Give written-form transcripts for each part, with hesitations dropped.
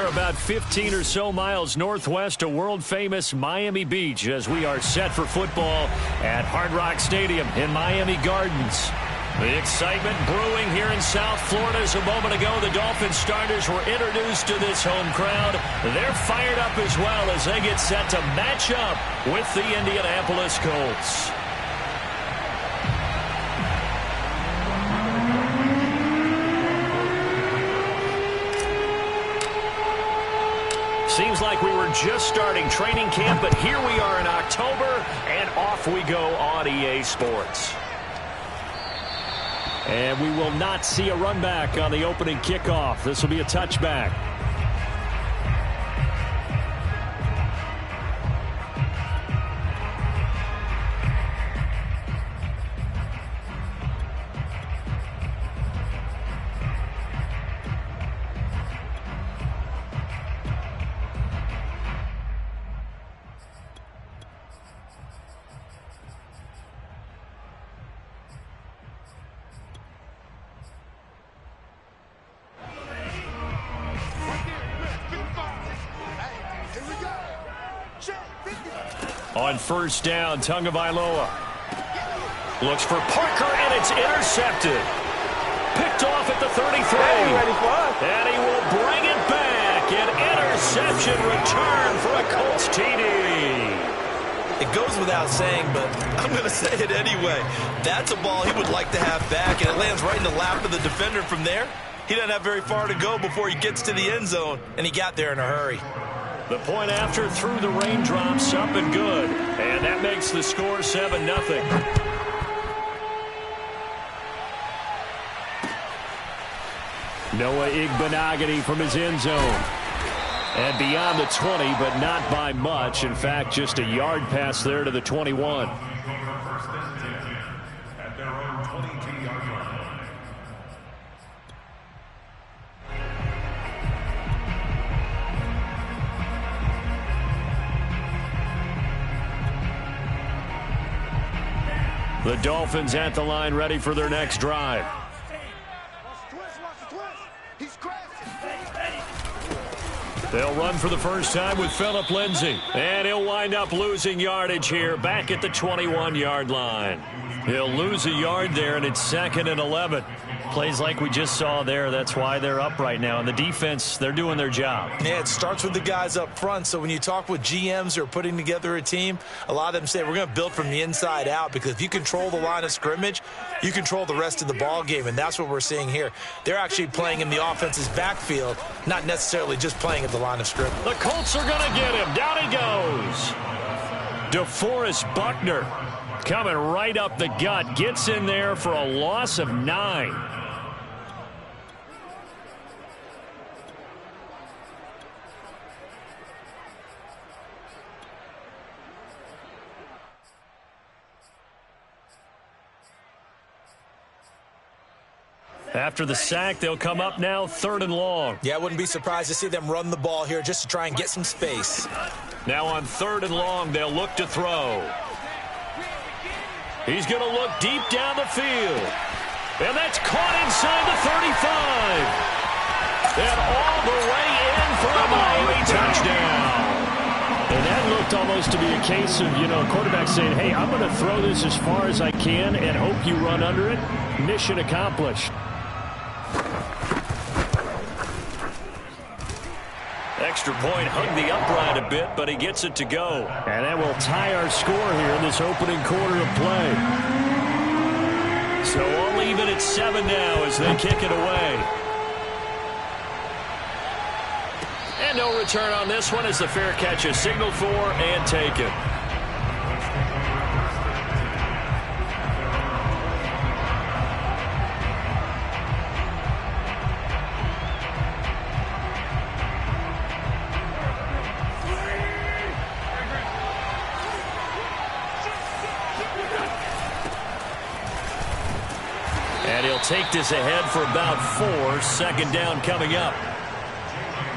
are about 15 or so miles northwest of world-famous Miami Beach as we are set for football at Hard Rock Stadium in Miami Gardens. The excitement brewing here in South Florida as a moment ago. The Dolphins starters were introduced to this home crowd. They're fired up as well as they get set to match up with the Indianapolis Colts. Seems like we were just starting training camp, but here we are in October, and off we go on EA Sports. And we will not see a run back on the opening kickoff. This will be a touchback. On first down, Tagovailoa looks for Parker, and it's intercepted. Picked off at the 33. And he will bring it back. An interception return for a Colts TD. It goes without saying, but I'm going to say it anyway. That's a ball he would like to have back, and it lands right in the lap of the defender from there. He doesn't have very far to go before he gets to the end zone, and he got there in a hurry. The point after through the raindrops, up and good. And that makes the score 7-0. Noah Igbenogany from his end zone. And beyond the 20, but not by much. In fact, just a yard pass there to the 21. The Dolphins at the line, ready for their next drive. They'll run for the first time with Phillip Lindsay. And he'll wind up losing yardage here back at the 21-yard line. He'll lose a yard there, and it's 2nd and 11. Plays like we just saw there. That's why they're up right now. And the defense, they're doing their job. Yeah, it starts with the guys up front. So when you talk with GMs who are putting together a team, a lot of them say we're going to build from the inside out, because if you control the line of scrimmage, you control the rest of the ball game, and that's what we're seeing here. They're actually playing in the offense's backfield, not necessarily just playing at the line of scrimmage. The Colts are going to get him. Down he goes. DeForest Buckner coming right up the gut. Gets in there for a loss of 9. After the sack, they'll come up now 3rd and long. Yeah, I wouldn't be surprised to see them run the ball here just to try and get some space. Now on 3rd and long, they'll look to throw. He's going to look deep down the field. And that's caught inside the 35. And all the way in for a Miami touchdown. And that looked almost to be a case of, quarterback saying, hey, I'm going to throw this as far as I can and hope you run under it. Mission accomplished. Extra point hung the upright a bit, but he gets it to go. And that will tie our score here in this opening quarter of play. So all even at 7 now as they kick it away. And no return on this one as the fair catch is signaled for and taken. And he'll take this ahead for about 4. 2nd down coming up.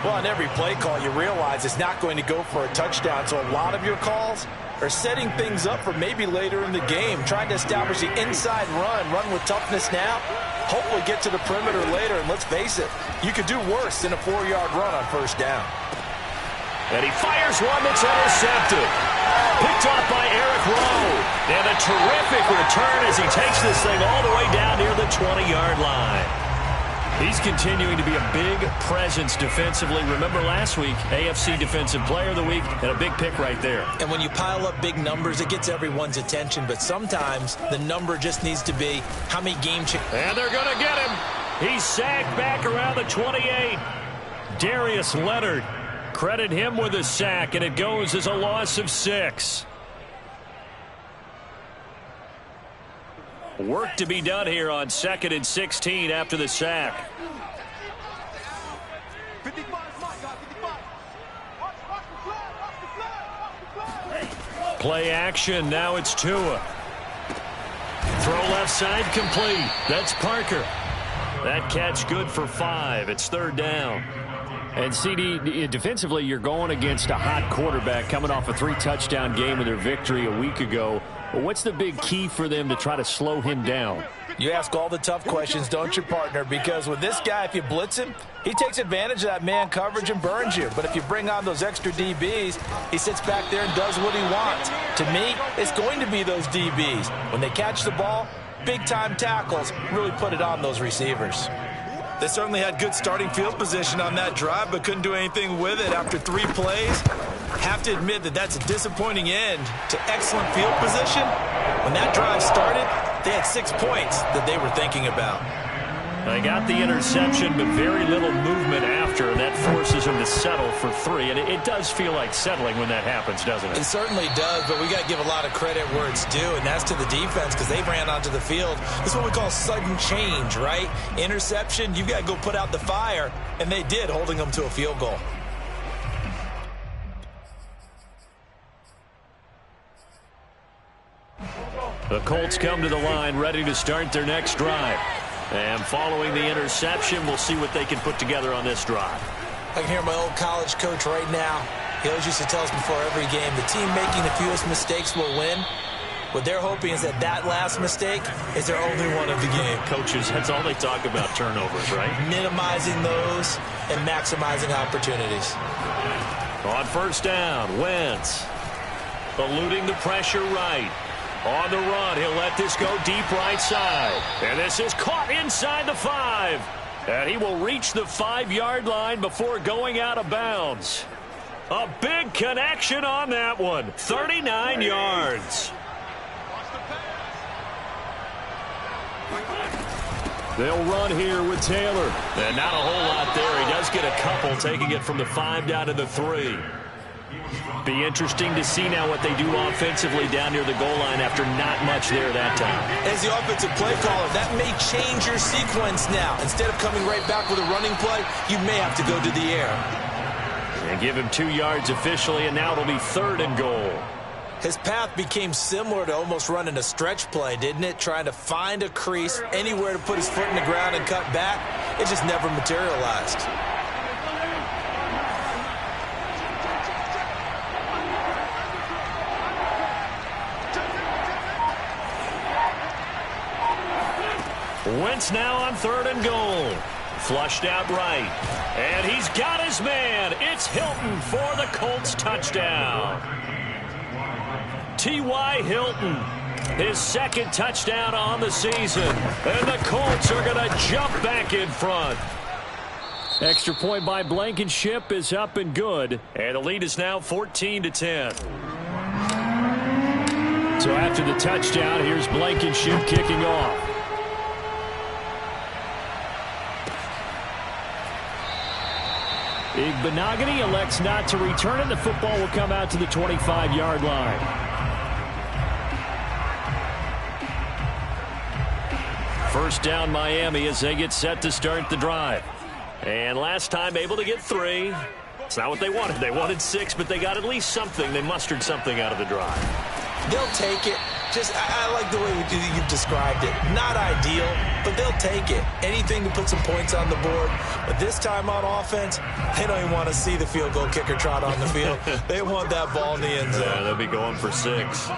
Well, on every play call, you realize it's not going to go for a touchdown. So a lot of your calls are setting things up for maybe later in the game, trying to establish the inside run with toughness now. hopefully get to the perimeter later. And let's face it, you could do worse than a 4-yard run on first down. And he fires one that's intercepted. Picked off by Eric Rowe. And a terrific return as he takes this thing all the way down near the 20-yard line. He's continuing to be a big presence defensively. Remember last week, AFC Defensive Player of the Week, and a big pick right there. And when you pile up big numbers, it gets everyone's attention. But sometimes the number just needs to be how many game changes. And they're going to get him. He's sacked back around the 28. Darius Leonard, credit him with a sack, and it goes as a loss of 6. Work to be done here on 2nd and 16 after the sack. Play action. Now it's Tua. Throw left side complete. That's Parker. That catch good for 5. It's 3rd down. And CD, defensively, you're going against a hot quarterback coming off a 3-touchdown game with their victory a week ago. What's the big key for them to try to slow him down? You ask all the tough questions, don't you, partner? Because with this guy, if you blitz him, he takes advantage of that man coverage and burns you. But if you bring on those extra DBs, he sits back there and does what he wants. To me, it's going to be those DBs. When they catch the ball, big-time tackles really put it on those receivers. They certainly had good starting field position on that drive, but couldn't do anything with it after 3 plays. Have to admit that that's a disappointing end to excellent field position. When that drive started, they had 6 points that they were thinking about. They got the interception, but very little movement after, and that forces them to settle for 3. And it does feel like settling when that happens, doesn't it? It certainly does, but we got to give a lot of credit where it's due, and that's to the defense because they ran onto the field. This is what we call sudden change, right? Interception, you've got to go put out the fire, and they did, holding them to a field goal. The Colts come to the line ready to start their next drive. And following the interception, we'll see what they can put together on this drive. I can hear my old college coach right now. He always used to tell us before every game, the team making the fewest mistakes will win. What they're hoping is that last mistake is their only one of the game. Coaches, that's all they talk about, turnovers, right? Minimizing those and maximizing opportunities. On first down, Wentz eluding the pressure right. On the run, he'll let this go deep right side. And this is caught inside the 5. And he will reach the 5-yard line before going out of bounds. A big connection on that one. 39 yards. They'll run here with Taylor. And not a whole lot there. He does get a couple, taking it from the 5 down to the 3. Be interesting to see now what they do offensively down near the goal line after not much there that time. As the offensive play caller, that may change your sequence now. Instead of coming right back with a running play, you may have to go to the air. And give him 2 yards officially, and now it'll be 3rd and goal. His path became similar to almost running a stretch play, didn't it? Trying to find a crease, anywhere to put his foot in the ground and cut back. It just never materialized. Wentz now on 3rd and goal. Flushed out right. And he's got his man. It's Hilton for the Colts touchdown. T.Y. Hilton, his 2nd touchdown on the season. And the Colts are going to jump back in front. Extra point by Blankenship is up and good. And the lead is now 14-10. So after the touchdown, here's Blankenship kicking off. Igbenogany elects not to return it. The football will come out to the 25-yard line. First down Miami as they get set to start the drive. And last time able to get 3. It's not what they wanted. They wanted 6, but they got at least something. They mustered something out of the drive. They'll take it. I like the way you've described it. Not ideal, but they'll take it. Anything to put some points on the board. But this time on offense, they don't even want to see the field goal kicker trot on the field. They want that ball in the end zone. Yeah, they'll be going for 6.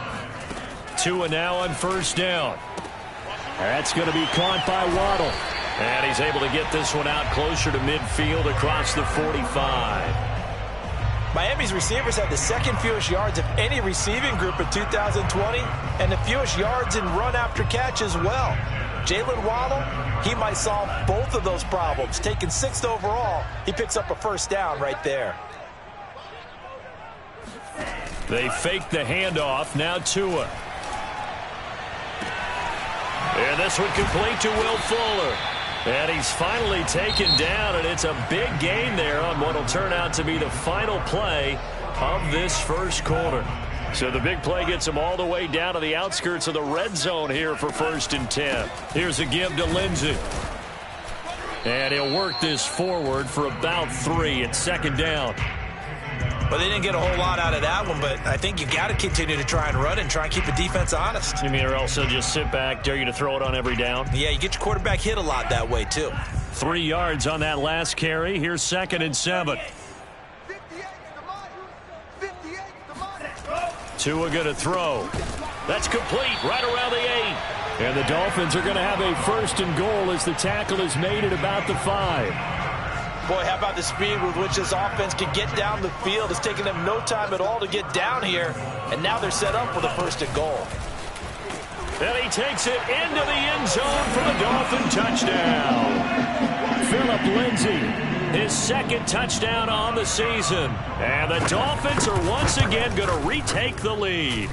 Tua now on first down. That's going to be caught by Waddle. And he's able to get this one out closer to midfield across the 45. Miami's receivers had the second fewest yards of any receiving group in 2020 and the fewest yards in run after catch as well. Jalen Waddle, he might solve both of those problems. Taking 6th overall, he picks up a first down right there. They fake the handoff. Now Tua. And this one complete to Will Fuller. And he's finally taken down, and it's a big gain there on what will turn out to be the final play of this first quarter. So the big play gets him all the way down to the outskirts of the red zone here for 1st and 10. Here's a give to Lindsey. And he'll work this forward for about 3 at 2nd down. Well, they didn't get a whole lot out of that one, but I think you got to continue to try and run and try and keep the defense honest. You mean or also just sit back, dare you to throw it on every down? Yeah, you get your quarterback hit a lot that way, too. 3 yards on that last carry. Here's 2nd and 7. Tua going to throw. That's complete right around the 8. And the Dolphins are going to have a 1st and goal as the tackle is made at about the 5. Boy, how about the speed with which this offense can get down the field? It's taken them no time at all to get down here, and now they're set up for the 1st and goal. And he takes it into the end zone for the Dolphin touchdown. Phillip Lindsay, his 2nd touchdown on the season. And the Dolphins are once again going to retake the lead.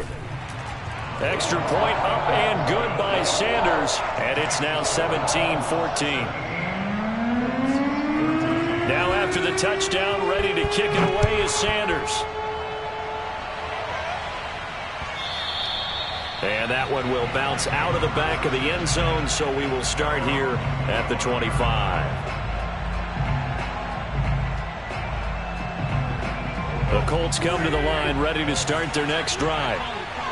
Extra point up and good by Sanders, and it's now 17-14. Now after the touchdown, ready to kick it away is Sanders. And that one will bounce out of the back of the end zone, so we will start here at the 25. The Colts come to the line, ready to start their next drive.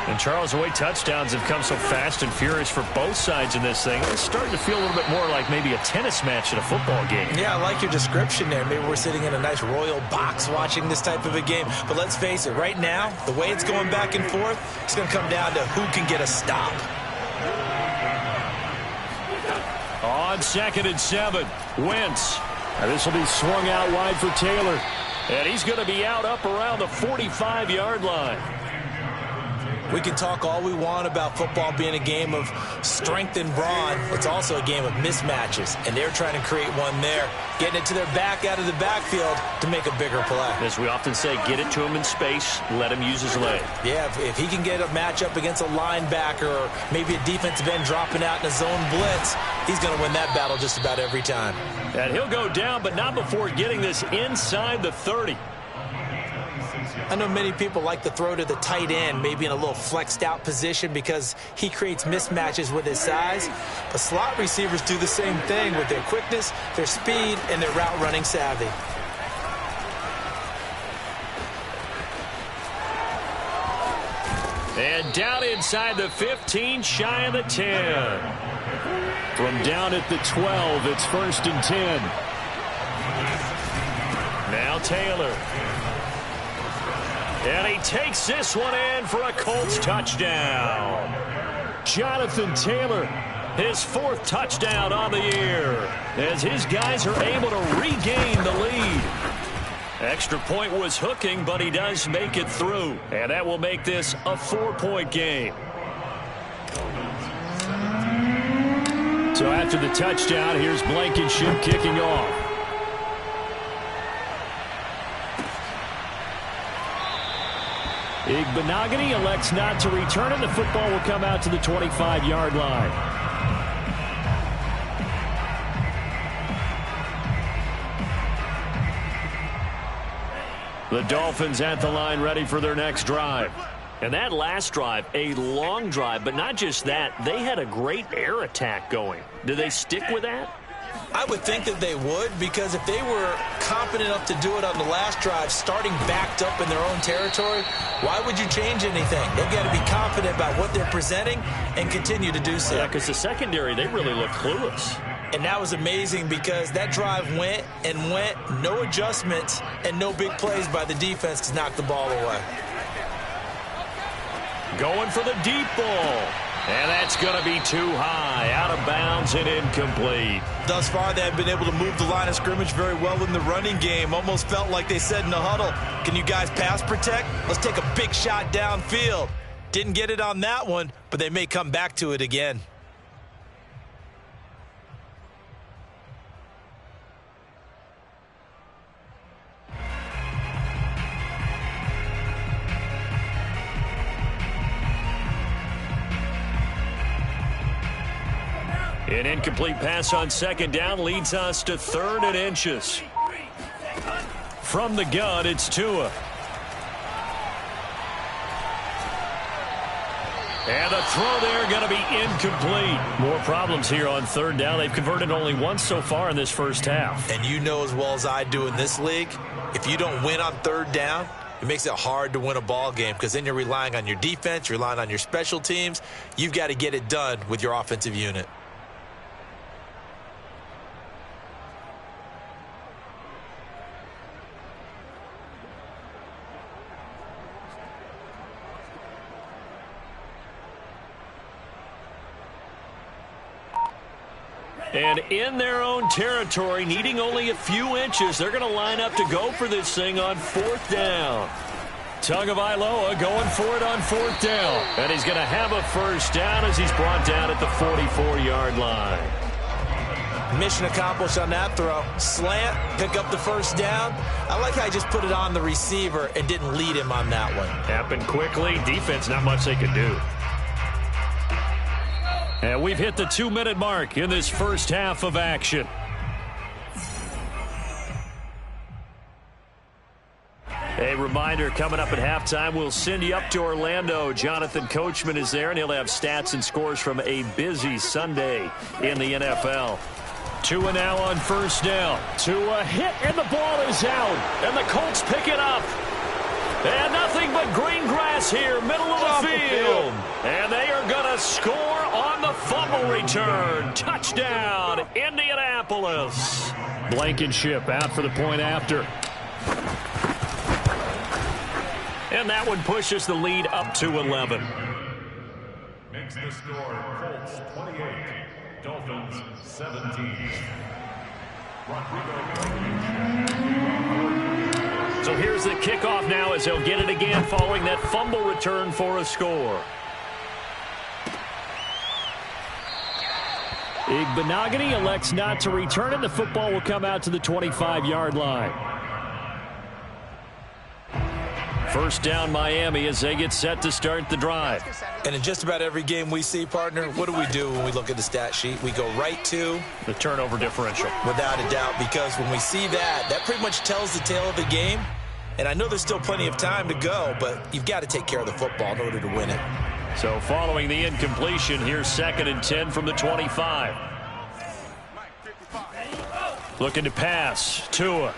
And, Charles, the way touchdowns have come so fast and furious for both sides in this thing, it's starting to feel a little bit more like maybe a tennis match in a football game. Yeah, I like your description there. Maybe we're sitting in a nice royal box watching this type of a game. But let's face it, right now, the way it's going back and forth, it's going to come down to who can get a stop. On 2nd and 7, Wentz. Now this will be swung out wide for Taylor. And he's going to be out up around the 45-yard line. We can talk all we want about football being a game of strength and brawn. It's also a game of mismatches, and they're trying to create one there, getting it to their back out of the backfield to make a bigger play. As we often say, get it to him in space, let him use his leg. Yeah, if he can get a matchup against a linebacker or maybe a defensive end dropping out in a zone blitz, he's going to win that battle just about every time. And he'll go down, but not before getting this inside the 30. I know many people like to throw to the tight end, maybe in a little flexed out position because he creates mismatches with his size. But slot receivers do the same thing with their quickness, their speed, and their route running savvy. And down inside the 15, shy of the 10. From down at the 12, it's 1st and 10. Now Taylor. And he takes this one in for a Colts touchdown. Jonathan Taylor, his 4th touchdown on the year, as his guys are able to regain the lead. Extra point was hooking, but he does make it through. And that will make this a 4-point game. So after the touchdown, here's Blankenship kicking off. Igbenogany elects not to return it. The football will come out to the 25-yard line. The Dolphins at the line ready for their next drive. And that last drive, a long drive, but not just that. They had a great air attack going. Do they stick with that? I would think that they would, because if they were confident enough to do it on the last drive, starting backed up in their own territory, why would you change anything? They've got to be confident about what they're presenting and continue to do so. Yeah, because the secondary, they really look clueless. And that was amazing because that drive went and went, no adjustments, and no big plays by the defense to knock the ball away. Going for the deep ball. And that's going to be too high, out of bounds and incomplete. Thus far, they have been able to move the line of scrimmage very well in the running game. Almost felt like they said in the huddle, can you guys pass protect? Let's take a big shot downfield. Didn't get it on that one, but they may come back to it again. An incomplete pass on second down leads us to 3rd and inches. From the gun, it's Tua. And the throw there going to be incomplete. More problems here on 3rd down. They've converted only once so far in this first half. And you know as well as I do in this league, if you don't win on 3rd down, it makes it hard to win a ball game because then you're relying on your defense, you're relying on your special teams. You've got to get it done with your offensive unit. And in their own territory, needing only a few inches, they're going to line up to go for this thing on 4th down. Tagovailoa going for it on 4th down. And he's going to have a first down as he's brought down at the 44-yard line. Mission accomplished on that throw. Slant, pick up the first down. I like how he just put it on the receiver and didn't lead him on that one. Happened quickly. Defense, not much they could do. And we've hit the 2-minute mark in this first half of action. A reminder, coming up at halftime, we'll send you up to Orlando. Jonathan Coachman is there, and he'll have stats and scores from a busy Sunday in the NFL. Tua now on first down. Tua hit, and the ball is out. And the Colts pick it up. And nothing but green grass here, middle of the field. And they are going to score on the fumble return. Touchdown, Indianapolis. Blankenship out for the point after. And that one pushes the lead up to 11. Makes the score Colts 28, Dolphins 17. So here's the kickoff now as they'll get it again following that fumble return for a score. Igbenogany elects not to return it. The football will come out to the 25-yard line. First down Miami as they get set to start the drive. And in just about every game we see, partner, what do when we look at the stat sheet? We go right to the turnover differential. Without a doubt, because when we see that, that pretty much tells the tale of the game. And I know there's still plenty of time to go, but you've got to take care of the football in order to win it. So following the incompletion, here's 2nd and 10 from the 25. Looking to pass. Tua.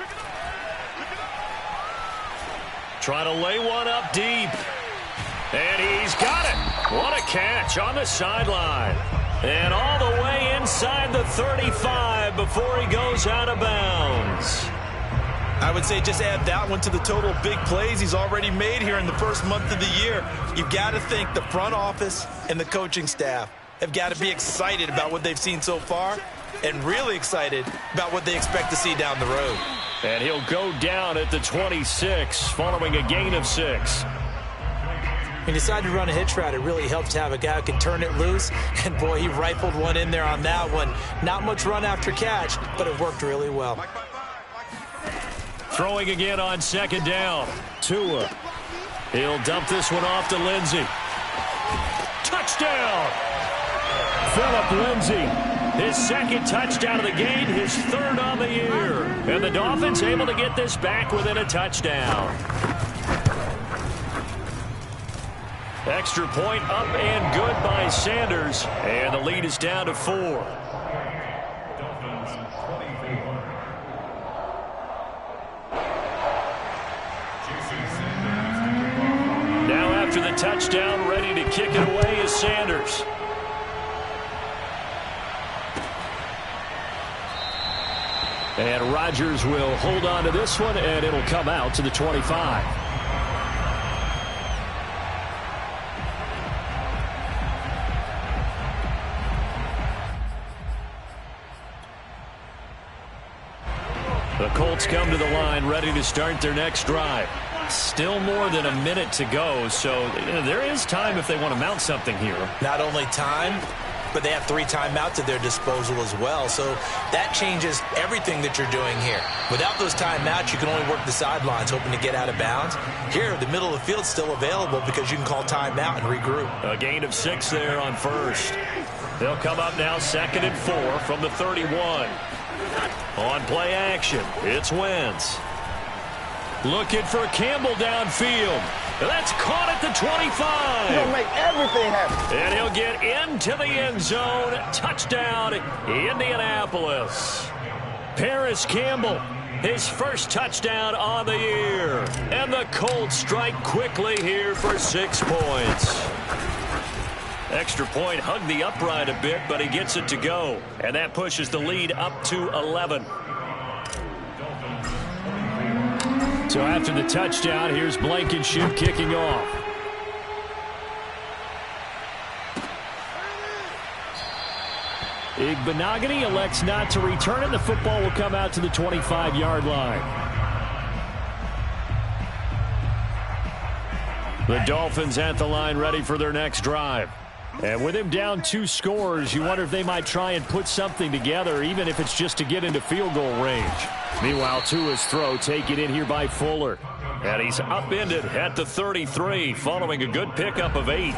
Trying to lay one up deep. And he's got it. What a catch on the sideline. And all the way inside the 35 before he goes out of bounds. I would say just add that one to the total big plays he's already made here in the first month of the year. You've got to think the front office and the coaching staff have got to be excited about what they've seen so far and really excited about what they expect to see down the road. And he'll go down at the 26 following a gain of 6. He decided to run a hitch route. It really helps to have a guy who can turn it loose. And, boy, he rifled one in there on that one. Not much run after catch, but it worked really well. Throwing again on 2nd down. Tua. He'll dump this one off to Lindsey. Touchdown! Phillip Lindsey. His 2nd touchdown of the game, his 3rd on the year. And the Dolphins able to get this back within a touchdown. Extra point up and good by Sanders. And the lead is down to 4. Now after the touchdown, ready to kick it away is Sanders. And Rodgers will hold on to this one, and it'll come out to the 25. The Colts come to the line ready to start their next drive. Still more than a minute to go, so there is time if they want to mount something here. Not only time, but they have 3 timeouts at their disposal as well. So that changes everything that you're doing here. Without those timeouts, you can only work the sidelines, hoping to get out of bounds. Here, the middle of the field is still available because you can call timeout and regroup. A gain of 6 there on first. They'll come up now 2nd and 4 from the 31. On play action, it's Wentz. Looking for Campbell downfield. That's caught at the 25. He'll make everything happen. And he'll get into the end zone. Touchdown, Indianapolis. Paris Campbell, his first touchdown on the year. And the Colts strike quickly here for 6 points. Extra point hugged the upright a bit, but he gets it to go. And that pushes the lead up to 11. So after the touchdown, here's Blankenship kicking off. Igbenogany elects not to return it. The football will come out to the 25-yard line. The Dolphins at the line ready for their next drive. And with him down 2 scores, you wonder if they might try and put something together, even if it's just to get into field goal range. Meanwhile, Tua's throw taken in here by Fuller. And he's upended at the 33, following a good pickup of 8.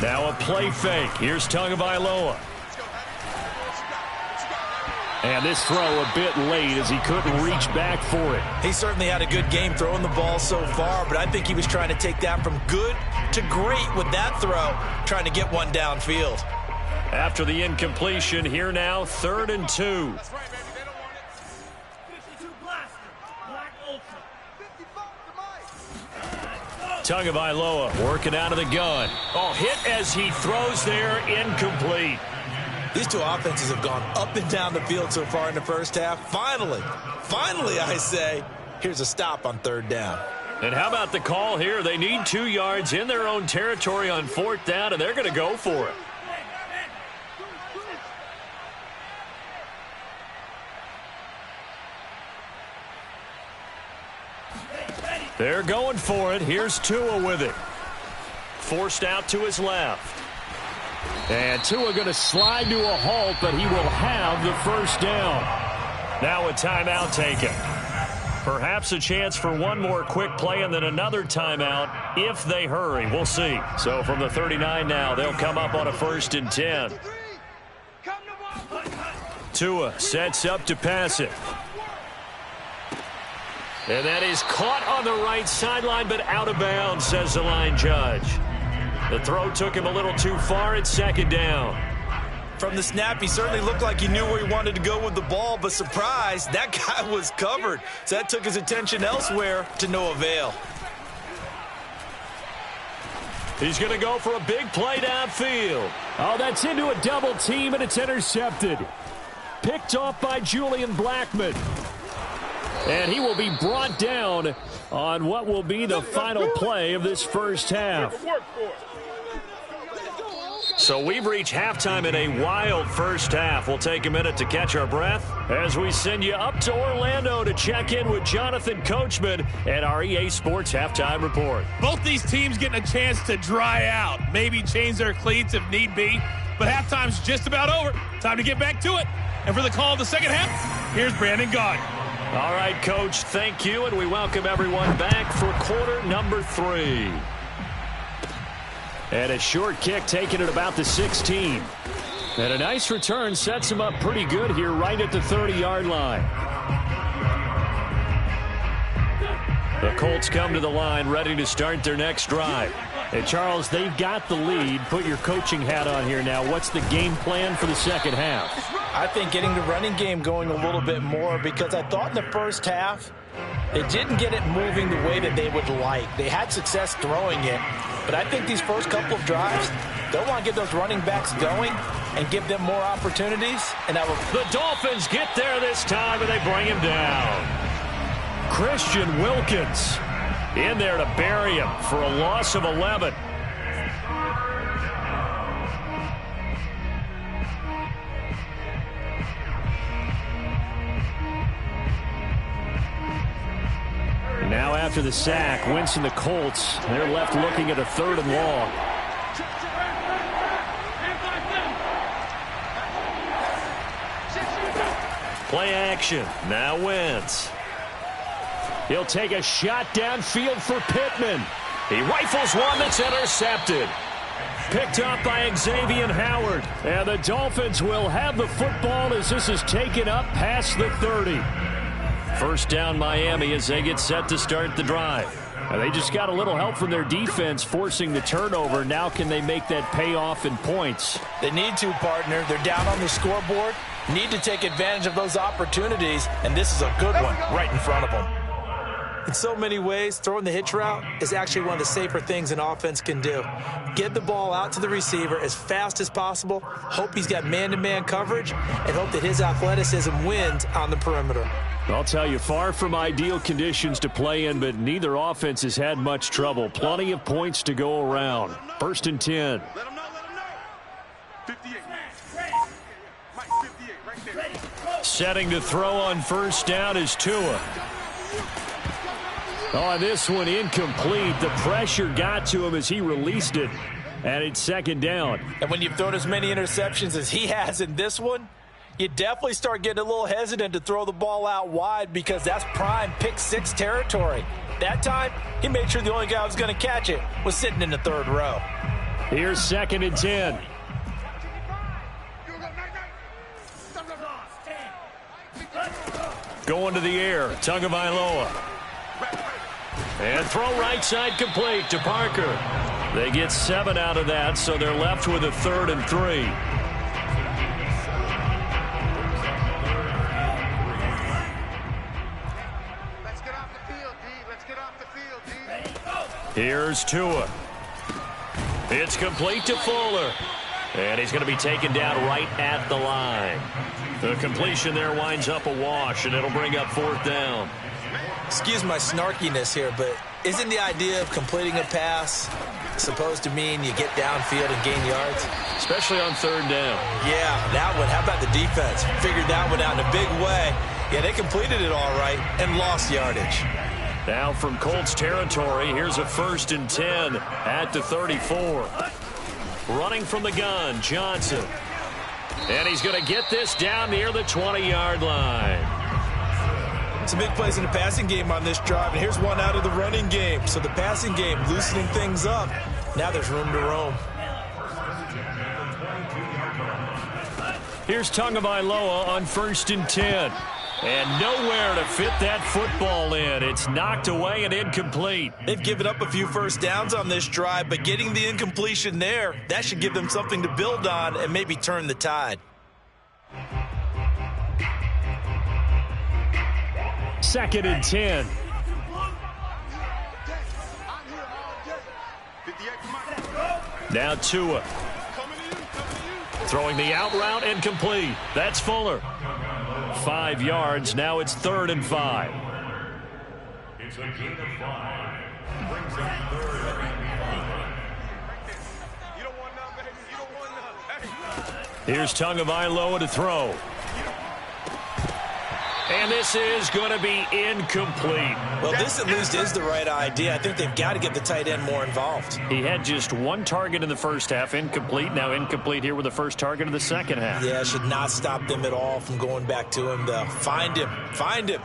Now a play fake. Here's Tagovailoa. And this throw a bit late as he couldn't reach back for it. He certainly had a good game throwing the ball so far, but I think he was trying to take that from good to great with that throw, trying to get one downfield. After the incompletion, here now, 3rd and 2. Tagovailoa working out of the gun. Oh, hit as he throws there, incomplete. These 2 offenses have gone up and down the field so far in the first half. Finally, I say, here's a stop on 3rd down. And how about the call here? They need 2 yards in their own territory on 4th down, and they're going to go for it. They're going for it. Here's Tua with it. Forced out to his left. And Tua going to slide to a halt, but he will have the first down. Now a timeout taken. Perhaps a chance for one more quick play and then another timeout if they hurry. We'll see. So from the 39 now, they'll come up on a 1st and 10. Tua sets up to pass it. And that is caught on the right sideline, but out of bounds, says the line judge. The throw took him a little too far. It's 2nd down. From the snap, he certainly looked like he knew where he wanted to go with the ball, but surprise, that guy was covered. So that took his attention elsewhere to no avail. He's going to go for a big play downfield. Oh, that's into a double team, and it's intercepted. Picked off by Julian Blackmon. And he will be brought down on what will be the final play of this first half. So we've reached halftime in a wild first half. We'll take a minute to catch our breath as we send you up to Orlando to check in with Jonathan Coachman and our EA Sports Halftime Report. Both these teams getting a chance to dry out, maybe change their cleats if need be, but halftime's just about over. Time to get back to it. And for the call of the second half, here's Brandon Gaudin. All right, Coach, thank you, and we welcome everyone back for quarter number 3. And a short kick taken at about the 16. And a nice return sets him up pretty good here right at the 30-yard line. The Colts come to the line ready to start their next drive. Hey, Charles, they've got the lead. Put your coaching hat on here now. What's the game plan for the second half? I think getting the running game going a little bit more, because I thought in the first half they didn't get it moving the way that they would like. They had success throwing it, but I think these first couple of drives, they'll want to get those running backs going and give them more opportunities. And that will... The Dolphins get there this time, and they bring him down. Christian Wilkins in there to bury him for a loss of 11. after the sack. Wentz and the Colts, they're left looking at a 3rd and long. Play action. Now Wentz. He'll take a shot downfield for Pittman. He rifles one that's intercepted. Picked up by Xavier Howard. And the Dolphins will have the football as this is taken up past the 30. First down Miami as they get set to start the drive. And they just got a little help from their defense forcing the turnover. Now can they make that pay off in points? They need to, partner. They're down on the scoreboard. Need to take advantage of those opportunities, and this is a good one right in front of them. In so many ways, throwing the hitch route is actually one of the safer things an offense can do. Get the ball out to the receiver as fast as possible, hope he's got man-to-man coverage, and hope that his athleticism wins on the perimeter. I'll tell you, far from ideal conditions to play in, but neither offense has had much trouble. Plenty of points to go around. 1st and 10. Let him know. 58. Mike, 58, right there. Setting to throw on 1st down is Tua. Oh, this one incomplete. The pressure got to him as he released it, and it's 2nd down. And when you've thrown as many interceptions as he has in this one, you definitely start getting a little hesitant to throw the ball out wide because that's prime pick 6 territory. That time, he made sure the only guy who was going to catch it was sitting in the 3rd row. Here's 2nd and 10. Going to the air, Tagovailoa. And throw right side complete to Parker. They get 7 out of that, so they're left with a 3rd and 3. Let's get off the field, D. Let's get off the field, D. Here's Tua. It's complete to Fuller. And he's going to be taken down right at the line. The completion there winds up a wash, and it'll bring up 4th down. Excuse my snarkiness here, but isn't the idea of completing a pass supposed to mean you get downfield and gain yards? Especially on 3rd down. Yeah, that one. How about the defense? Figured that one out in a big way. Yeah, they completed it all right and lost yardage. Now from Colts territory, here's a 1st and 10 at the 34. Running from the gun, Johnson. And he's going to get this down near the 20-yard line. Some big plays in the passing game on this drive, and here's one out of the running game. So the passing game loosening things up. Now there's room to roam. Here's Tagovailoa on 1st and 10. And nowhere to fit that football in. It's knocked away and incomplete. They've given up a few first downs on this drive, but getting the incompletion there, that should give them something to build on and maybe turn the tide. 2nd and 10. Now Tua. Throwing the out route and complete. That's Fuller. 5 yards. Now it's 3rd and 5. It's a gain of 5. Brings up 3rd and 5. You don't want none, baby. You don't want none. Hey. Here's Tagovailoa to throw. And this is going to be incomplete. Well, this at least is the right idea. I think they've got to get the tight end more involved. He had just 1 target in the first half, incomplete. Now incomplete here with the first target of the second half. Yeah, should not stop them at all from going back to him, though. Find him. Find him.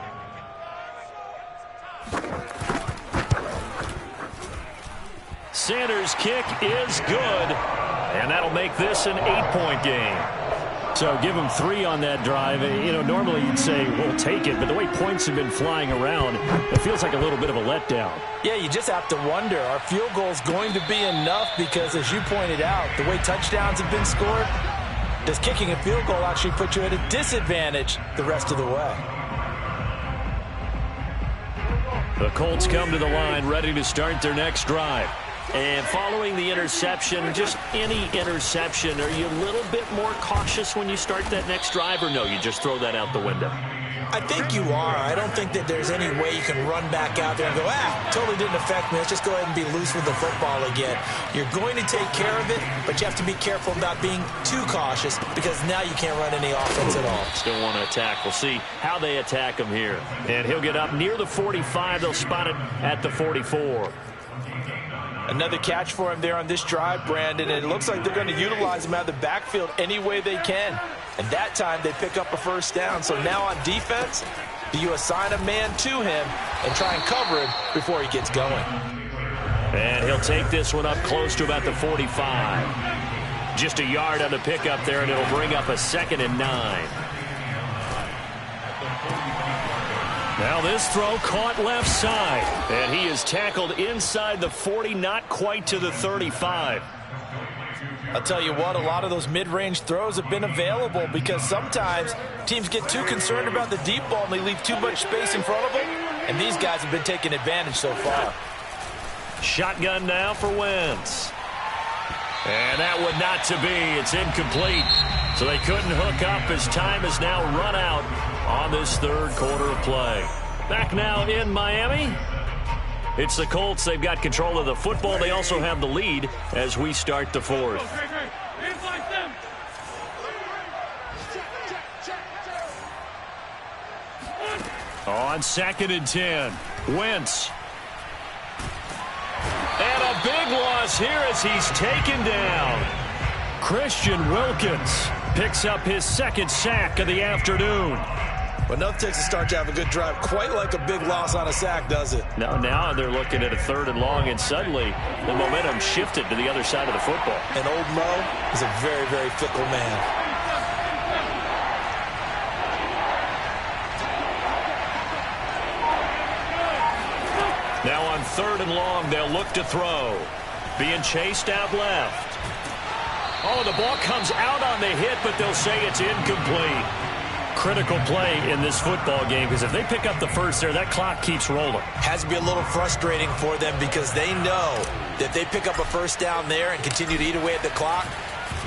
Sanders' kick is good. And that'll make this an 8-point game. So give them 3 on that drive. You know, normally you'd say, we'll take it. But the way points have been flying around, it feels like a little bit of a letdown. Yeah, you just have to wonder, are field goals going to be enough? Because as you pointed out, the way touchdowns have been scored, does kicking a field goal actually put you at a disadvantage the rest of the way? The Colts come to the line ready to start their next drive. And following the interception, just any interception, are you a little bit more cautious when you start that next drive, or no, you just throw that out the window? I think you are. I don't think that there's any way you can run back out there and go, totally didn't affect me. Let's just go ahead and be loose with the football again. You're going to take care of it, but you have to be careful about being too cautious because now you can't run any offense at all. Still want to attack. We'll see how they attack him here. And he'll get up near the 45. They'll spot it at the 44. Another catch for him there on this drive, Brandon. And it looks like they're going to utilize him out of the backfield any way they can. And that time they pick up a first down. So now on defense, do you assign a man to him and try and cover him before he gets going? And he'll take this one up close to about the 45. Just a yard on the pickup there, and it'll bring up a 2nd and 9. Now this throw caught left side, and he is tackled inside the 40, not quite to the 35. I'll tell you what, a lot of those mid-range throws have been available because sometimes teams get too concerned about the deep ball and they leave too much space in front of them, and these guys have been taking advantage so far. Shotgun now for Wentz. And that would not to be. It's incomplete. So they couldn't hook up as time has now run out on this third quarter of play. Back now in Miami. It's the Colts. They've got control of the football. They also have the lead as we start the fourth. On 2nd and 10, Wentz. And a big loss here as he's taken down. Christian Wilkins picks up his 2nd sack of the afternoon. But nothing takes a start to have a good drive quite like a big loss on a sack, does it? Now they're looking at a 3rd and long, and suddenly the momentum shifted to the other side of the football. And old Mo is a very, very fickle man. Now on 3rd and long, they'll look to throw. Being chased out left. Oh, the ball comes out on the hit, but they'll say it's incomplete. Critical play in this football game because if they pick up the first there, that clock keeps rolling. Has to be a little frustrating for them because they know that if they pick up a first down there and continue to eat away at the clock,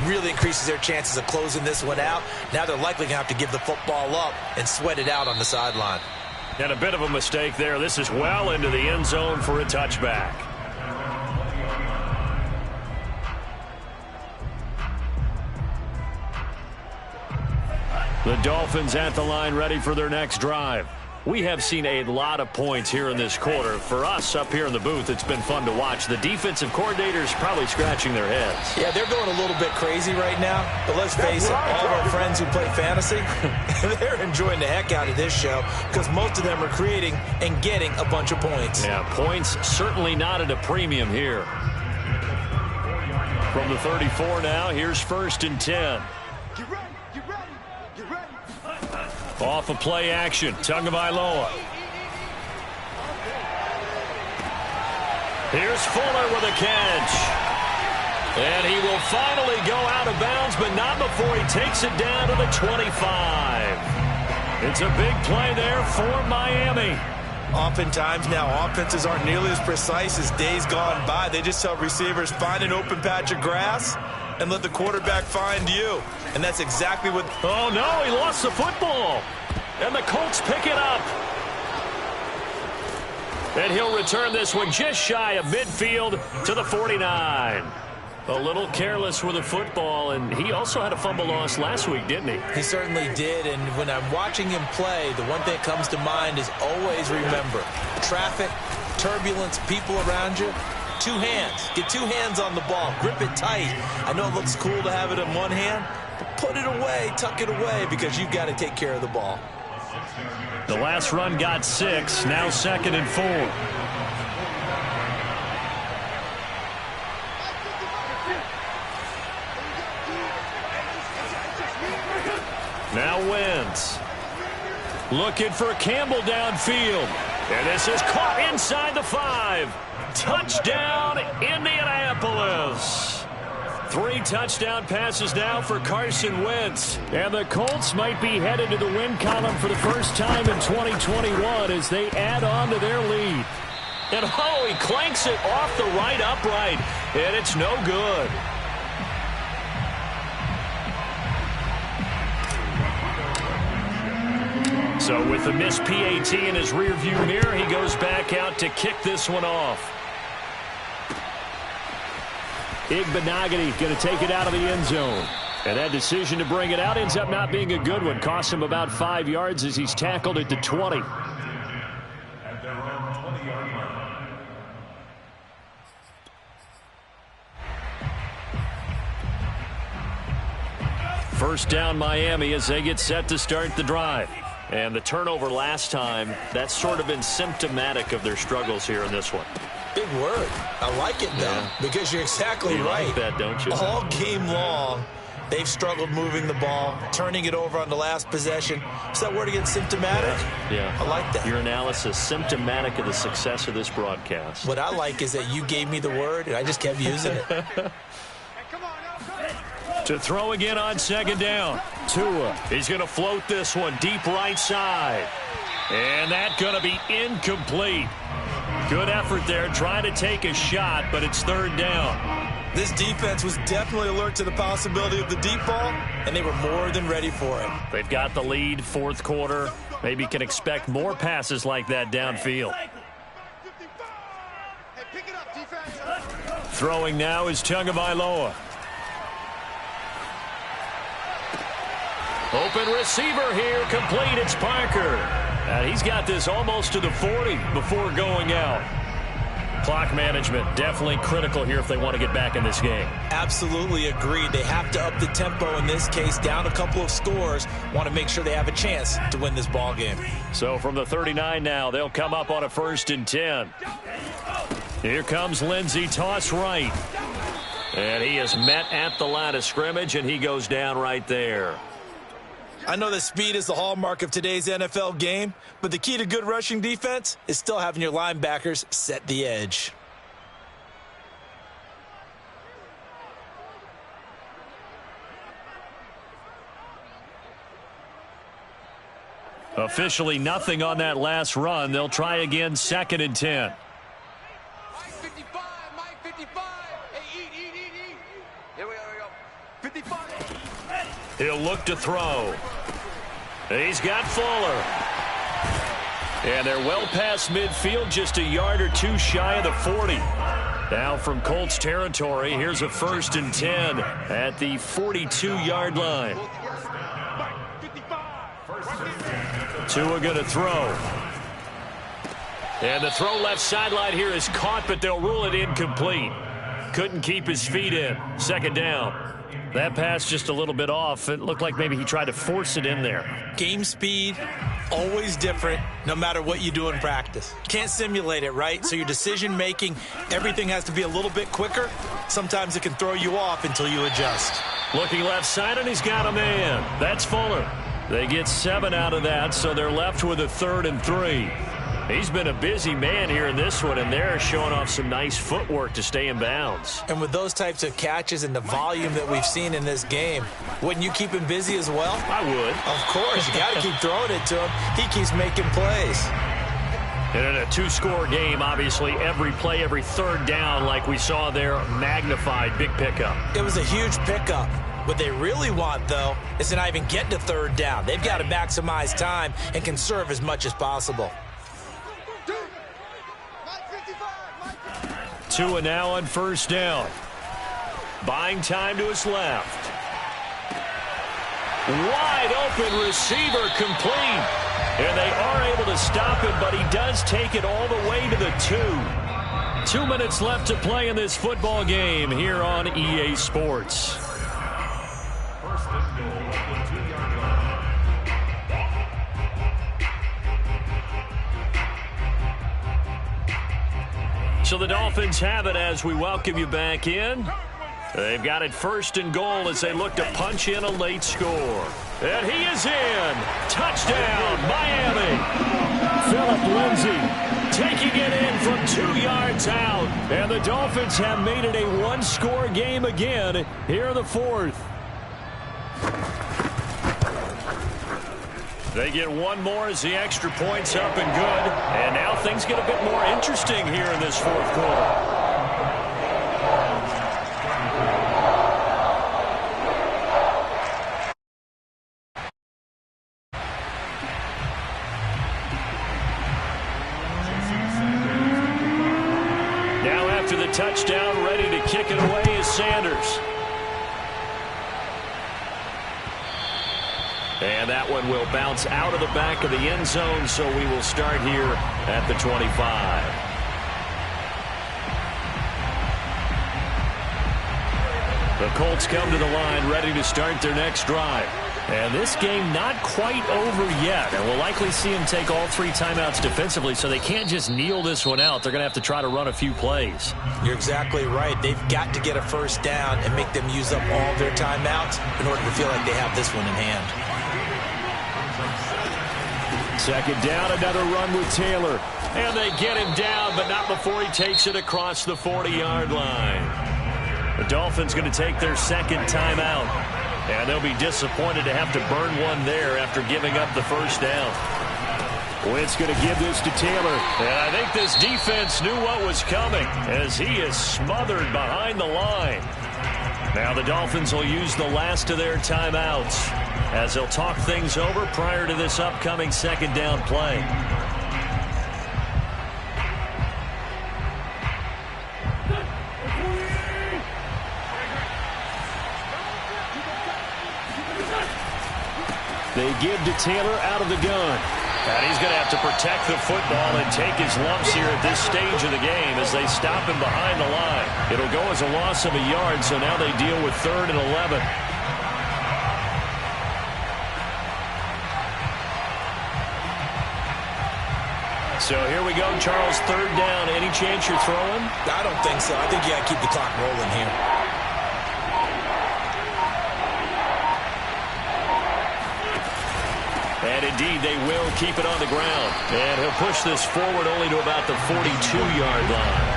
really increases their chances of closing this one out. Now they're likely going to have to give the football up and sweat it out on the sideline. And a bit of a mistake there. This is well into the end zone for a touchback. The Dolphins at the line ready for their next drive. We have seen a lot of points here in this quarter. For us up here in the booth, it's been fun to watch. The defensive coordinators probably scratching their heads. Yeah, they're going a little bit crazy right now. But let's face it, all of our friends who play fantasy, they're enjoying the heck out of this show because most of them are creating and getting a bunch of points. Yeah, points certainly not at a premium here. From the 34 now, here's 1st and 10. Off of play action, Tagovailoa. Here's Fuller with a catch. And he will finally go out of bounds, but not before he takes it down to the 25. It's a big play there for Miami. Oftentimes now, offenses aren't nearly as precise as days gone by. They just tell receivers, find an open patch of grass and let the quarterback find you. And that's exactly what... Oh, no, he lost the football. And the Colts pick it up. And he'll return this one just shy of midfield to the 49. A little careless with the football, and he also had a fumble loss last week, didn't he? He certainly did, and when I'm watching him play, the one thing that comes to mind is always remember, traffic, turbulence, people around you, 2 hands. Get 2 hands on the ball. Grip it tight. I know it looks cool to have it in one hand, but put it away, tuck it away, because you've got to take care of the ball. The last run got 6, now 2nd and 4. Now Wentz. Looking for Campbell downfield. And this is caught inside the 5. Touchdown, Indianapolis. 3 touchdown passes now for Carson Wentz. And the Colts might be headed to the win column for the first time in 2021 as they add on to their lead. And oh, he clanks it off the right upright. And it's no good. So with the missed PAT in his rearview mirror, he goes back out to kick this one off. Igbenogany going to take it out of the end zone. And that decision to bring it out ends up not being a good one. Cost him about 5 yards as he's tackled at the 20. At their own 20-yard line. First down Miami as they get set to start the drive. And the turnover last time, that's sort of been symptomatic of their struggles here in this one. Big word. I like it, though, because you're exactly right. You like that, don't you? All game long, they've struggled moving the ball, turning it over on the last possession. Is that word again, symptomatic? Yeah. I like that. Your analysis, symptomatic of the success of this broadcast. What I like is that you gave me the word, and I just kept using it. To throw again on second down. Tua. He's going to float this one deep right side. And that's going to be incomplete. Good effort there, trying to take a shot, but it's third down. This defense was definitely alert to the possibility of the deep ball, and they were more than ready for it. They've got the lead, fourth quarter. Maybe can expect more passes like that downfield. Throwing now is Tagovailoa. Open receiver here, complete. It's Parker. And he's got this almost to the 40 before going out. Clock management definitely critical here if they want to get back in this game. Absolutely agreed. They have to up the tempo in this case, down a couple of scores. Want to make sure they have a chance to win this ball game. So from the 39 now, they'll come up on a 1st and 10. Here comes Lindsey, toss right. And he is met at the line of scrimmage, and he goes down right there. I know that speed is the hallmark of today's NFL game, but the key to good rushing defense is still having your linebackers set the edge. Officially nothing on that last run. They'll try again, 2nd and 10. Mike 55, Mike 55. Hey, eat. Here we go. 55. He'll look to throw. He's got Fuller. And they're well past midfield, just a yard or two shy of the 40. Now from Colts territory, here's a 1st and 10 at the 42-yard line. Tua going to throw. And the throw left sideline here is caught, but they'll rule it incomplete. Couldn't keep his feet in. 2nd down. That pass just a little bit off. It looked like maybe he tried to force it in there. Game speed, always different, no matter what you do in practice. Can't simulate it, right? So your decision-making, everything has to be a little bit quicker. Sometimes it can throw you off until you adjust. Looking left side, and he's got a man. That's Fuller. They get 7 out of that, so they're left with a 3rd and 3. He's been a busy man here in this one, and they're showing off some nice footwork to stay in bounds. And with those types of catches and the volume that we've seen in this game, wouldn't you keep him busy as well? I would. Of course. You got to keep throwing it to him. He keeps making plays. And in a 2-score game, obviously, every play, every 3rd down, like we saw there, magnified, big pickup. It was a huge pickup. What they really want, though, is to not even get to 3rd down. They've got to maximize time and conserve as much as possible. Tua now on 1st down. Buying time to his left. Wide open receiver complete. And they are able to stop him, but he does take it all the way to the 2. 2 minutes left to play in this football game here on EA Sports. First and goal at the 2-yard line. So the Dolphins have it as we welcome you back in. They've got it 1st and goal as they look to punch in a late score. And he is in. Touchdown, Miami. Phillip Lindsay taking it in from 2 yards out. And the Dolphins have made it a 1-score game again here in the 4th. They get one more as the extra point's up and good. And now things get a bit more interesting here in this 4th quarter. touchdown, ready to kick it away is Sanders. And that one will bounce out of the back of the end zone, so we will start here at the 25. The Colts come to the line ready to start their next drive. And this game not quite over yet. And we'll likely see them take all 3 timeouts defensively, so they can't just kneel this one out. They're going to have to try to run a few plays. You're exactly right. They've got to get a first down and make them use up all their timeouts in order to feel like they have this one in hand. Second down, another run with Taylor. And they get him down, but not before he takes it across the 40-yard line. The Dolphins going to take their second timeout. And they'll be disappointed to have to burn one there after giving up the first down. Wentz going to give this to Taylor. And I think this defense knew what was coming as he is smothered behind the line. Now the Dolphins will use the last of their timeouts as they'll talk things over prior to this upcoming second down play. They give to Taylor out of the gun. And he's going to have to protect the football and take his lumps here at this stage of the game as they stop him behind the line. It'll go as a loss of a yard, so now they deal with 3rd and 11. So here we go, Charles, 3rd down. Any chance you're throwing? I don't think so. I think you got to keep the clock rolling here. And indeed, they will keep it on the ground. And he'll push this forward only to about the 42-yard line.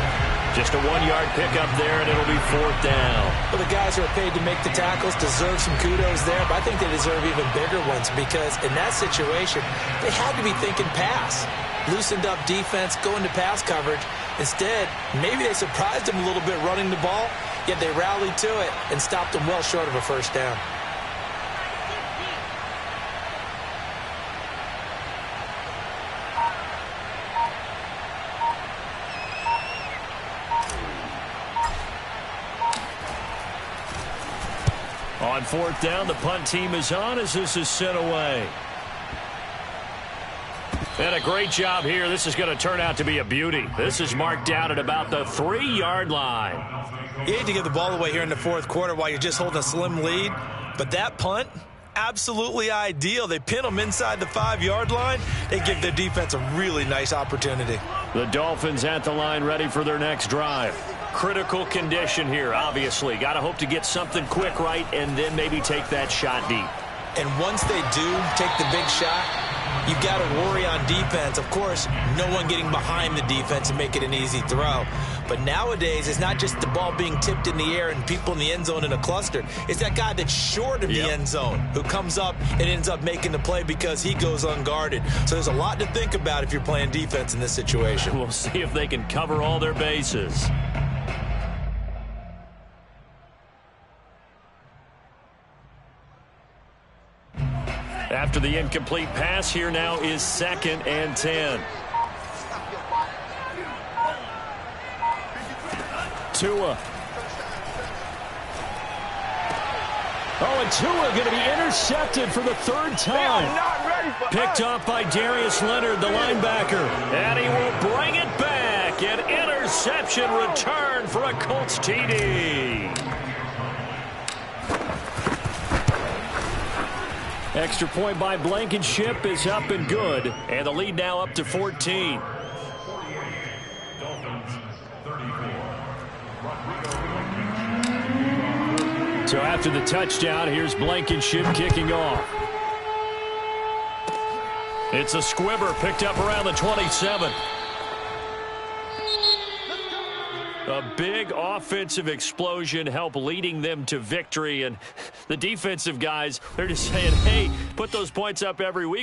Just a 1-yard pickup there, and it'll be 4th down. Well, the guys who are paid to make the tackles deserve some kudos there, but I think they deserve even bigger ones because in that situation, they had to be thinking pass. Loosened up defense, going to pass coverage. Instead, maybe they surprised them a little bit running the ball, yet they rallied to it and stopped them well short of a first down. On 4th down, the punt team is on as this is sent away. And a great job here. This is going to turn out to be a beauty. This is marked down at about the 3-yard line. You hate to give the ball away here in the 4th quarter while you're just holding a slim lead, but that punt, absolutely ideal. They pin them inside the 5-yard line. They give their defense a really nice opportunity. The Dolphins at the line ready for their next drive. Critical condition here, obviously. Got to hope to get something quick right and then maybe take that shot deep. And once they do take the big shot, you've got to worry on defense. Of course, no one getting behind the defense and make it an easy throw. But nowadays, it's not just the ball being tipped in the air and people in the end zone in a cluster. It's that guy that's short of the end zone who comes up and ends up making the play because he goes unguarded. So there's a lot to think about if you're playing defense in this situation. We'll see if they can cover all their bases. After the incomplete pass, here now is 2nd and 10. Tua. Oh, and Tua going to be intercepted for the 3rd time. Picked off by Darius Leonard, the linebacker. And he will bring it back. An interception return for a Colts TD. Extra point by Blankenship is up and good. And the lead now up to 14. So after the touchdown, here's Blankenship kicking off. It's a squibber picked up around the 27. A big offensive explosion helped leading them to victory. And the defensive guys, they're just saying, hey, put those points up every week.